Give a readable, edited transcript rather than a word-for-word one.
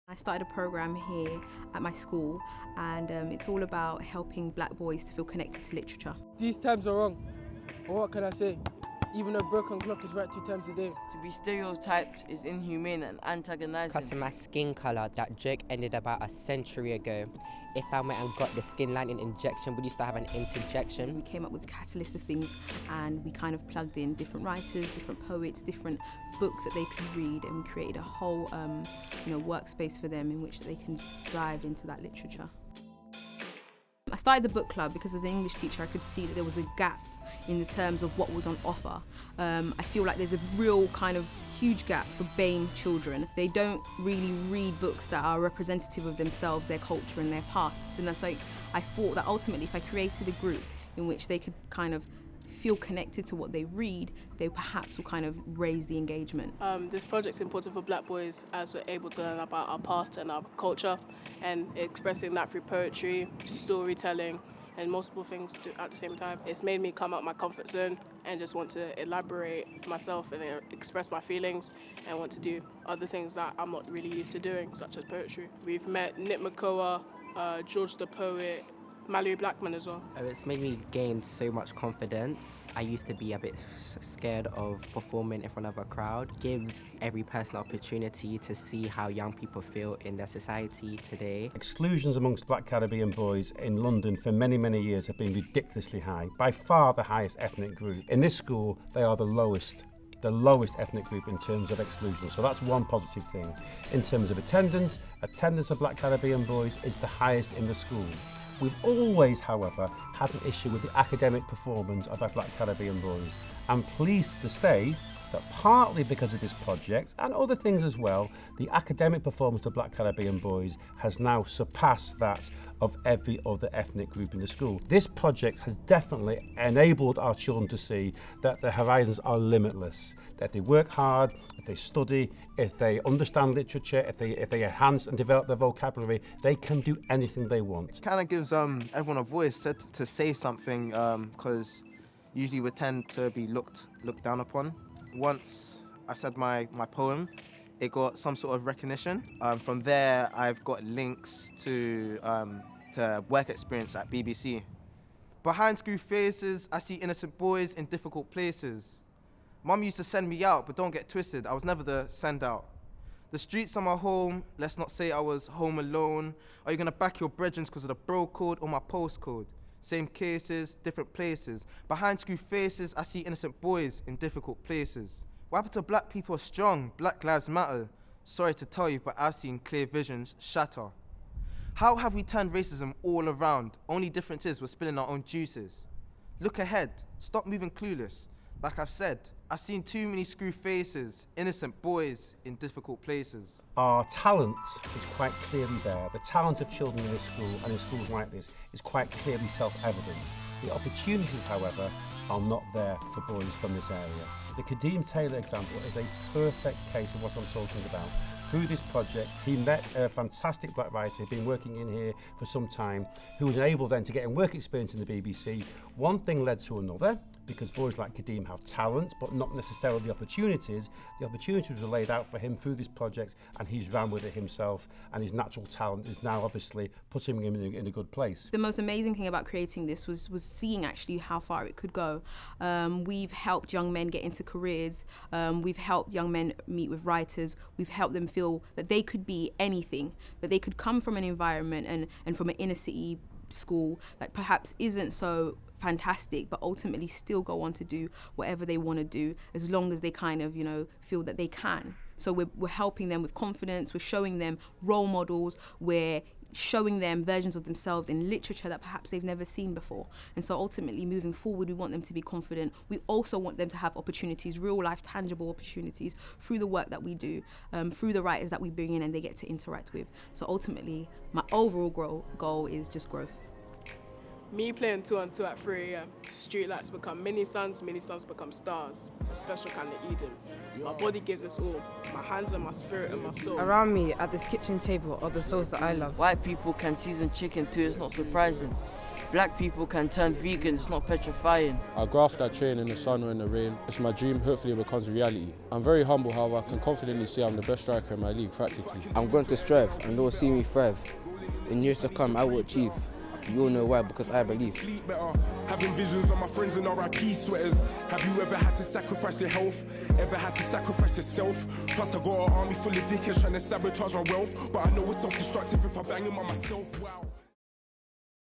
I started a program here at my school, and it's all about helping black boys to feel connected to literature. These times are wrong, or what can I say? Even a broken clock is right 2 times a day. To be stereotyped is inhumane and antagonizing. Because of my skin colour, that joke ended about a century ago. If I went and got the skin lining injection, would you still have an interjection? We came up with a catalyst of things, and we kind of plugged in different writers, different poets, different books that they could read, and we created a whole workspace for them in which they can dive into that literature. I started the book club because as an English teacher I could see that there was a gap in the terms of what was on offer. I feel like there's a real kind of huge gap for BAME children. They don't really read books that are representative of themselves, their culture and their pasts, and that's like, I thought that ultimately if I created a group in which they could kind of feel connected to what they read, they perhaps will kind of raise the engagement. This project's important for black boys as we're able to learn about our past and our culture, and expressing that through poetry, storytelling, and multiple things at the same time. It's made me come out my comfort zone and just want to elaborate myself and express my feelings and want to do other things that I'm not really used to doing, such as poetry. We've met Nick Makoa, George the Poet, Mallory Blackman as well. It's made me gain so much confidence. I used to be a bit scared of performing in front of a crowd. It gives every person an opportunity to see how young people feel in their society today. Exclusions amongst black Caribbean boys in London for many, many years have been ridiculously high, by far the highest ethnic group. In this school, they are the lowest ethnic group in terms of exclusion. So that's one positive thing. In terms of attendance of black Caribbean boys is the highest in the school. We've always, however, had an issue with the academic performance of our black Caribbean boys. I'm pleased to say that partly because of this project and other things as well, the academic performance of black Caribbean boys has now surpassed that of every other ethnic group in the school. This project has definitely enabled our children to see that their horizons are limitless, that if they work hard, if they study, if they understand literature, if they enhance and develop their vocabulary, they can do anything they want. Kind of gives everyone a voice to say something, because usually we tend to be looked down upon. Once I said my poem, it got some sort of recognition. From there, I've got links to work experience at BBC. Behind screw faces, I see innocent boys in difficult places. Mum used to send me out, but don't get twisted, I was never the send out. The streets are my home, let's not say I was home alone. Are you gonna back your brethren because of the bro code or my postcode? Same cases, different places. Behind screw faces, I see innocent boys in difficult places. What happened to black people are strong? Black lives matter. Sorry to tell you, but I've seen clear visions shatter. How have we turned racism all around? Only difference is we're spilling our own juices. Look ahead, stop moving clueless. Like I've said, I've seen too many screw faces, innocent boys in difficult places. Our talent is quite clearly there. The talent of children in this school and in schools like this is quite clearly self-evident. The opportunities, however, are not there for boys from this area. The Kadeem Taylor example is a perfect case of what I'm talking about. Through this project, he met a fantastic black writer who'd been working in here for some time, who was able then to get work experience in the BBC. One thing led to another, because boys like Kadeem have talent, but not necessarily the opportunities. The opportunities were laid out for him through this project, and he's ran with it himself, and his natural talent is now obviously putting him in a good place. The most amazing thing about creating this was seeing actually how far it could go. We've helped young men get into careers, we've helped young men meet with writers, we've helped them feel that they could be anything, that they could come from an environment and from an inner city school that perhaps isn't so fantastic, but ultimately still go on to do whatever they want to do, as long as they kind of, feel that they can. So we're helping them with confidence, we're showing them role models, we're showing them versions of themselves in literature that perhaps they've never seen before. And so ultimately moving forward, we want them to be confident. We also want them to have opportunities, real life, tangible opportunities through the work that we do, through the writers that we bring in and they get to interact with. So ultimately, my overall goal is just growth. Me playing 2-on-2 at 3 a.m. Streetlights become mini suns become stars. A special kind of Eden. My body gives us all. My hands and my spirit and my soul. Around me at this kitchen table are the souls that I love. White people can season chicken too, it's not surprising. Black people can turn vegan, it's not petrifying. I graft that train in the sun or in the rain. It's my dream, hopefully it becomes a reality. I'm very humble, however, I can confidently say I'm the best striker in my league, practically. I'm going to strive and they'll see me thrive. In years to come, I will achieve. You all know why, because I believe. Sleep better, having visions of my friends in RIP sweaters. Have you ever had to sacrifice your health? Ever had to sacrifice yourself? Plus I got an army full of dickheads trying to sabotage my wealth. But I know it's self-destructive if I bang them on myself. Wow.